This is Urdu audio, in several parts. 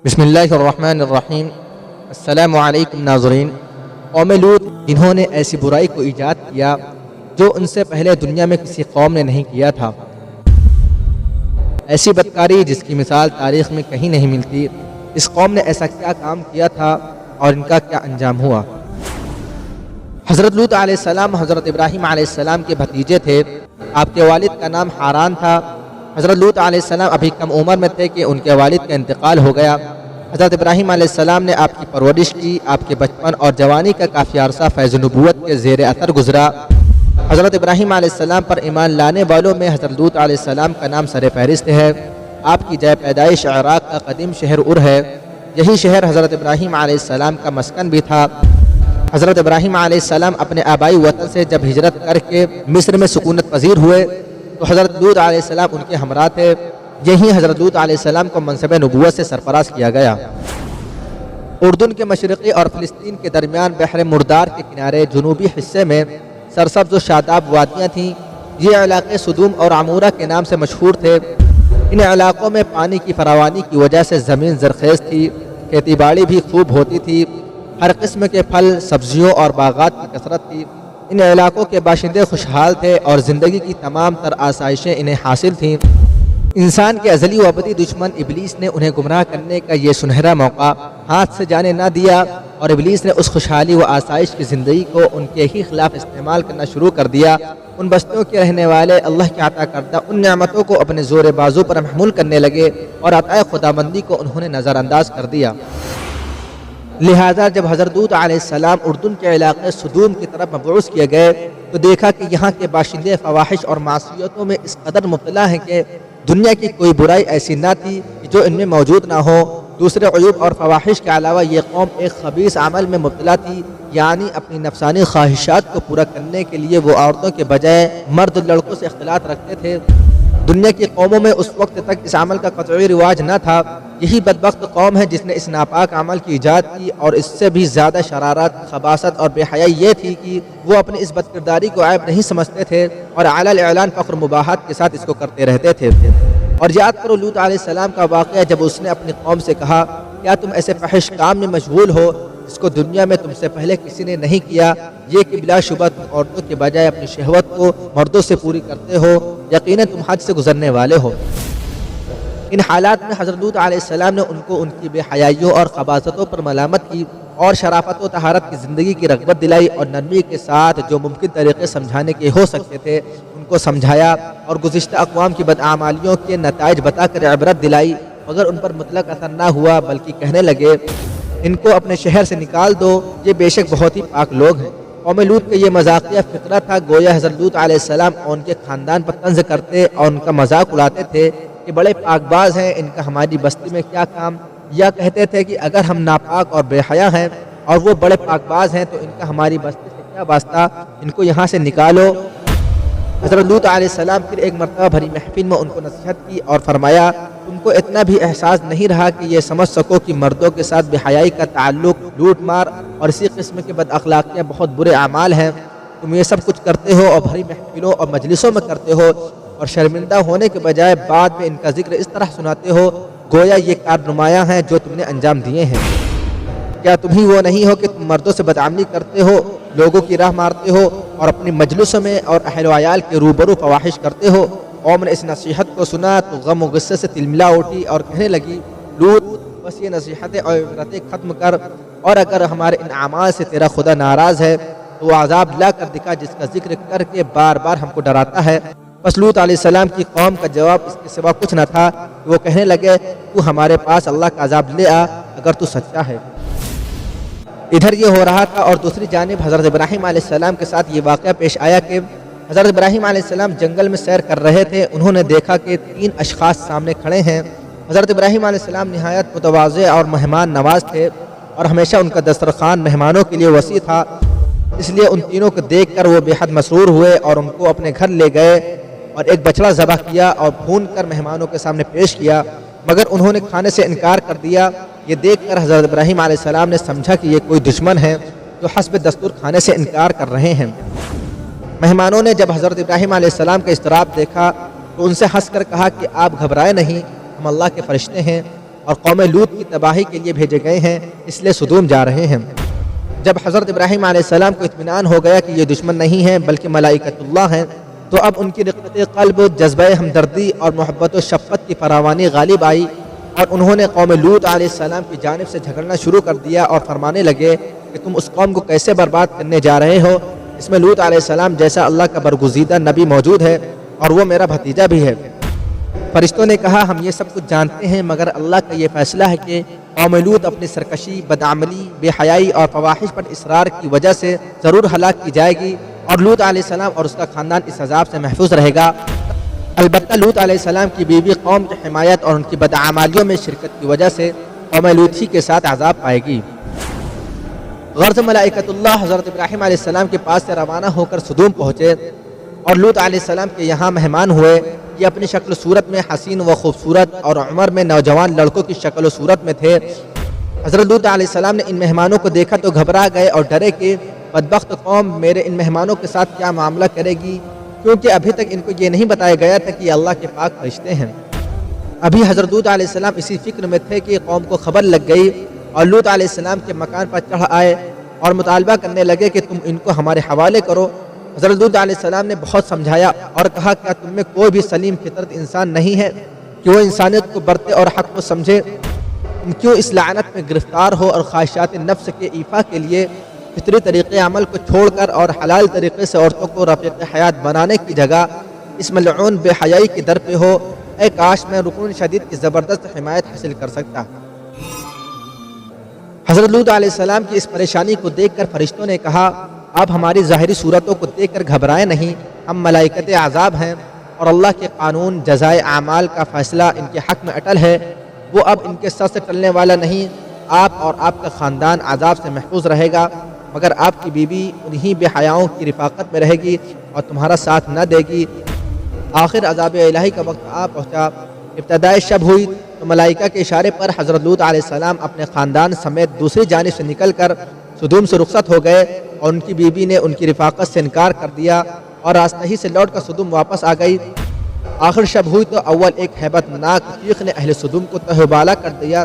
بسم اللہ الرحمن الرحیم۔ السلام علیکم ناظرین۔ قوم لوط انہوں نے ایسی برائی کو ایجاد کیا جو ان سے پہلے دنیا میں کسی قوم نے نہیں کیا تھا، ایسی بدکاری جس کی مثال تاریخ میں کہیں نہیں ملتی۔ اس قوم نے ایسا کیا کام کیا تھا اور ان کا کیا انجام ہوا؟ حضرت لوط علیہ السلام حضرت ابراہیم علیہ السلام کے بھتیجے تھے۔ آپ کے والد کا نام حاران تھا۔ حضرت لوط علیہ السلام ابھی کم عمر میں تھے کہ ان کے والد کا انتقال ہو گیا۔ حضرت ابراہیم علیہ السلام نے آپ کی پرورش کی۔ آپ کے بچپن اور جوانی کا کافی عرصہ فیض نبوت کے زیر اثر گزرا۔ حضرت ابراہیم علیہ السلام پر ایمان لانے والوں میں حضرت لوط علیہ السلام کا نام سر فہرست ہے۔ آپ کی جائے پیدائش عراق کا قدیم شہر ار ہے۔ یہی شہر حضرت ابراہیم علیہ السلام کا مسکن بھی تھا۔ حضرت ابراہیم علیہ السلام اپنے آبائی وطن سے جب ہجرت کر کے مصر میں سکونت پذیر ہوئے تو حضرت لوط علیہ السلام ان کے ہمراہ تھے۔ یہی حضرت لوط علیہ السلام کو منصب نبوت سے سرفراز کیا گیا۔ اردن کے مشرقی اور فلسطین کے درمیان بحر مردار کے کنارے جنوبی حصے میں سرسبز و شاداب وادیاں تھیں۔ یہ علاقے سدوم اور عمورہ کے نام سے مشہور تھے۔ ان علاقوں میں پانی کی فراوانی کی وجہ سے زمین زرخیز تھی، کھیتی باڑی بھی خوب ہوتی تھی، ہر قسم کے پھل، سبزیوں اور باغات کی کثرت تھی۔ ان علاقوں کے باشندے خوشحال تھے اور زندگی کی تمام تر آسائشیں انہیں حاصل تھیں۔ انسان کے ازلی و ابدی دشمن ابلیس نے انہیں گمراہ کرنے کا یہ سنہرا موقع ہاتھ سے جانے نہ دیا اور ابلیس نے اس خوشحالی و آسائش کی زندگی کو ان کے ہی خلاف استعمال کرنا شروع کر دیا۔ ان بستیوں کے رہنے والے اللہ کے عطا کردہ ان نعمتوں کو اپنے زور بازو پر محمول کرنے لگے اور عطائے خداوندی کو انہوں نے نظر انداز کر دیا۔ لہٰذا جب حضرت لوط علیہ السلام اردن کے علاقے سدوم کی طرف مبعوث کیے گئے تو دیکھا کہ یہاں کے باشندے فواحش اور معصیتوں میں اس قدر مبتلا ہیں کہ دنیا کی کوئی برائی ایسی نہ تھی جو ان میں موجود نہ ہو۔ دوسرے عیوب اور فواحش کے علاوہ یہ قوم ایک خبیث عمل میں مبتلا تھی، یعنی اپنی نفسانی خواہشات کو پورا کرنے کے لیے وہ عورتوں کے بجائے مرد لڑکوں سے اختلاط رکھتے تھے۔ دنیا کی قوموں میں اس وقت تک اس عمل کا قطعی رواج نہ تھا۔ یہی بدبخت قوم ہے جس نے اس ناپاک عمل کی ایجاد کی، اور اس سے بھی زیادہ شرارت، خباثت اور بے حیائی یہ تھی کہ وہ اپنی اس بدکرداری کو عیب نہیں سمجھتے تھے اور اعلیٰ الاعلان فخر مباحات کے ساتھ اس کو کرتے رہتے تھے۔ اور یاد کرو لوط علیہ السلام کا واقعہ جب اس نے اپنی قوم سے کہا، کیا تم ایسے فحش کام میں مشغول ہو جس کو دنیا میں تم سے پہلے کسی نے نہیں کیا، یہ کہ بلا شبہ تم عورتوں کے بجائے اپنی شہوت کو مردوں سے پوری کرتے ہو، یقیناً تم حد سے گزرنے والے ہو۔ ان حالات میں حضرت لوط علیہ السلام نے ان کو ان کی بے حیائیوں اور خباثتوں پر ملامت کی اور شرافت و طہارت کی زندگی کی رغبت دلائی اور نرمی کے ساتھ جو ممکن طریقے سمجھانے کے ہو سکتے تھے ان کو سمجھایا اور گزشتہ اقوام کی بدعمالیوں کے نتائج بتا کر عبرت دلائی، مگر ان پر مطلق اثر نہ ہوا، بلکہ کہنے لگے ان کو اپنے شہر سے نکال دو، یہ بے شک بہت ہی پاک لوگ ہیں۔ قوم لوط کا یہ مذاقیہ فقرہ تھا، گویا حضرت لوط علیہ السلام اور ان کے خاندان پر طنز کرتے اور ان کا مذاق اڑاتے تھے کہ بڑے پاک باز ہیں، ان کا ہماری بستی میں کیا کام، یا کہتے تھے کہ اگر ہم ناپاک اور بے حیا ہیں اور وہ بڑے پاک باز ہیں تو ان کا ہماری بستی سے کیا واسطہ، ان کو یہاں سے نکالو۔ حضرت لوط علیہ السلام پھر ایک مرتبہ بھری محفل میں ان کو نصیحت کی اور فرمایا، تم کو اتنا بھی احساس نہیں رہا کہ یہ سمجھ سکو کہ مردوں کے ساتھ بے حیائی کا تعلق، لوٹ مار اور اسی قسم کے بد اخلاقیاں بہت برے اعمال ہیں۔ تم یہ سب کچھ کرتے ہو اور بھری محفلوں اور مجلسوں میں کرتے ہو اور شرمندہ ہونے کے بجائے بعد میں ان کا ذکر اس طرح سناتے ہو گویا یہ کار نمایاں ہیں جو تم نے انجام دیے ہیں۔ کیا تم ہی وہ نہیں ہو کہ تم مردوں سے بدعملی کرتے ہو، لوگوں کی راہ مارتے ہو اور اپنی مجلسوں میں اور اہل و عیال کے روبرو فواحش کرتے ہو؟ قوم نے اس نصیحت کو سنا تو غم و غصے سے تلملا اٹھی اور کہنے لگی، لوط بس یہ نصیحتیں اور عبرتیں ختم کر، اور اگر ہمارے ان اعمال سے تیرا خدا ناراض ہے تو وہ عذاب لا کر دکھا جس کا ذکر کر کے بار بار ہم کو ڈراتا ہے۔ بس لوط علیہ السلام کی قوم کا جواب اس کے سوا کچھ نہ تھا کہ وہ کہنے لگے، تو ہمارے پاس اللہ کا عذاب لے آ اگر تو سچا ہے۔ ادھر یہ ہو رہا تھا اور دوسری جانب حضرت ابراہیم علیہ السلام کے ساتھ یہ واقعہ پیش آیا کہ حضرت ابراہیم علیہ السلام جنگل میں سیر کر رہے تھے۔ انہوں نے دیکھا کہ 3 اشخاص سامنے کھڑے ہیں۔ حضرت ابراہیم علیہ السلام نہایت متواضع اور مہمان نواز تھے اور ہمیشہ ان کا دسترخوان مہمانوں کے لیے وسیع تھا، اس لیے ان تینوں کو دیکھ کر وہ بے حد مسرور ہوئے اور ان کو اپنے گھر لے گئے اور ایک بچڑا ذبح کیا اور بھون کر مہمانوں کے سامنے پیش کیا، مگر انہوں نے کھانے سے انکار کر دیا۔ یہ دیکھ کر حضرت ابراہیم علیہ السلام نے سمجھا کہ یہ کوئی دشمن ہے جو حسب دستور کھانے سے انکار کر رہے ہیں۔ مہمانوں نے جب حضرت ابراہیم علیہ السلام کا اضطراب دیکھا تو ان سے ہنس کر کہا کہ آپ گھبرائے نہیں، ہم اللہ کے فرشتے ہیں اور قوم لوط کی تباہی کے لیے بھیجے گئے ہیں، اس لیے سدوم جا رہے ہیں۔ جب حضرت ابراہیم علیہ السلام کو اطمینان ہو گیا کہ یہ دشمن نہیں ہیں بلکہ ملائکۃ اللہ ہیں، تو اب ان کی رقت قلب، جذبہ ہمدردی اور محبت و شفقت کی فراوانی غالب آئی، اور انہوں نے قوم لوط علیہ السلام کی جانب سے جھگڑنا شروع کر دیا اور فرمانے لگے کہ تم اس قوم کو کیسے برباد کرنے جا رہے ہو؟ اس میں لوط علیہ السلام جیسا اللہ کا برگزیدہ نبی موجود ہے اور وہ میرا بھتیجا بھی ہے۔ فرشتوں نے کہا ہم یہ سب کچھ جانتے ہیں، مگر اللہ کا یہ فیصلہ ہے کہ قوم لوط اپنی سرکشی، بدعملی، بے حیائی اور فواحش پر اصرار کی وجہ سے ضرور ہلاک کی جائے گی، اور لوط علیہ السلام اور اس کا خاندان اس عذاب سے محفوظ رہے گا۔ البتہ لوط علیہ السلام کی بیوی قوم کی حمایت اور ان کی بدعمالیوں میں شرکت کی وجہ سے قوم لوط ہی کے ساتھ عذاب پائے گی۔ غرض ملائکۃ اللہ حضرت ابراہیم علیہ السلام کے پاس سے روانہ ہو کر سدوم پہنچے اور لوط علیہ السلام کے یہاں مہمان ہوئے۔ یہ اپنی شکل و صورت میں حسین و خوبصورت اور عمر میں نوجوان لڑکوں کی شکل و صورت میں تھے۔ حضرت لوط علیہ السلام نے ان مہمانوں کو دیکھا تو گھبرا گئے اور ڈرے کہ بدبخت قوم میرے ان مہمانوں کے ساتھ کیا معاملہ کرے گی، کیونکہ ابھی تک ان کو یہ نہیں بتایا گیا تھا کہ یہ اللہ کے پاک فرشتے ہیں۔ ابھی حضرت لوط علیہ السلام اسی فکر میں تھے کہ قوم کو خبر لگ گئی اور لوط علیہ السلام کے مکان پر چڑھ آئے اور مطالبہ کرنے لگے کہ تم ان کو ہمارے حوالے کرو۔ حضرت لوط علیہ السلام نے بہت سمجھایا اور کہا کیا تم میں کوئی بھی سلیم فطرت انسان نہیں ہے کہ وہ انسانیت کو برتے اور حق کو سمجھے؟ تم کیوں اس لعنت میں گرفتار ہو اور خواہشات نفس کے ایفا کے لیے فطری طریقے عمل کو چھوڑ کر اور حلال طریقے سے عورتوں کو رفیق حیات بنانے کی جگہ اس ملعون بے حیائی کی در پہ ہو؟ اے کاش میں رکن شدید کی زبردست حمایت حاصل کر سکتا۔ حضرت لوط علیہ السلام کی اس پریشانی کو دیکھ کر فرشتوں نے کہا آپ ہماری ظاہری صورتوں کو دیکھ کر گھبرائیں نہیں، ہم ملائکت عذاب ہیں اور اللہ کے قانون جزائے اعمال کا فیصلہ ان کے حق میں اٹل ہے، وہ اب ان کے سر سے ٹلنے والا نہیں۔ آپ اور آپ کا خاندان عذاب سے محفوظ رہے گا، مگر آپ کی بیوی انہی بے حیاؤں کی رفاقت میں رہے گی اور تمہارا ساتھ نہ دے گی۔ آخر عذاب الہی کا وقت آ پہنچا۔ ابتدائی شب ہوئی تو ملائکہ کے اشارے پر حضرت لوط علیہ السلام اپنے خاندان سمیت دوسری جانب سے نکل کر سدوم سے رخصت ہو گئے، اور ان کی بیوی نے ان کی رفاقت سے انکار کر دیا اور راستہ ہی سے لوٹ کر سدوم واپس آ گئی۔ آخر شب ہوئی تو اول ایک ہیبت ناک چیخ نے اہل سدوم کو تہوبالا کر دیا،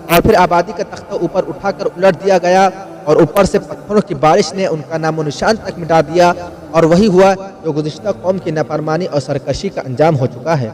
اور پھر آبادی کا تختہ اوپر اٹھا کر الٹ دیا گیا، اور اوپر سے پتھروں کی بارش نے ان کا نام و نشان تک مٹا دیا، اور وہی ہوا جو گزشتہ قوم کی نافرمانی اور سرکشی کا انجام ہو چکا ہے۔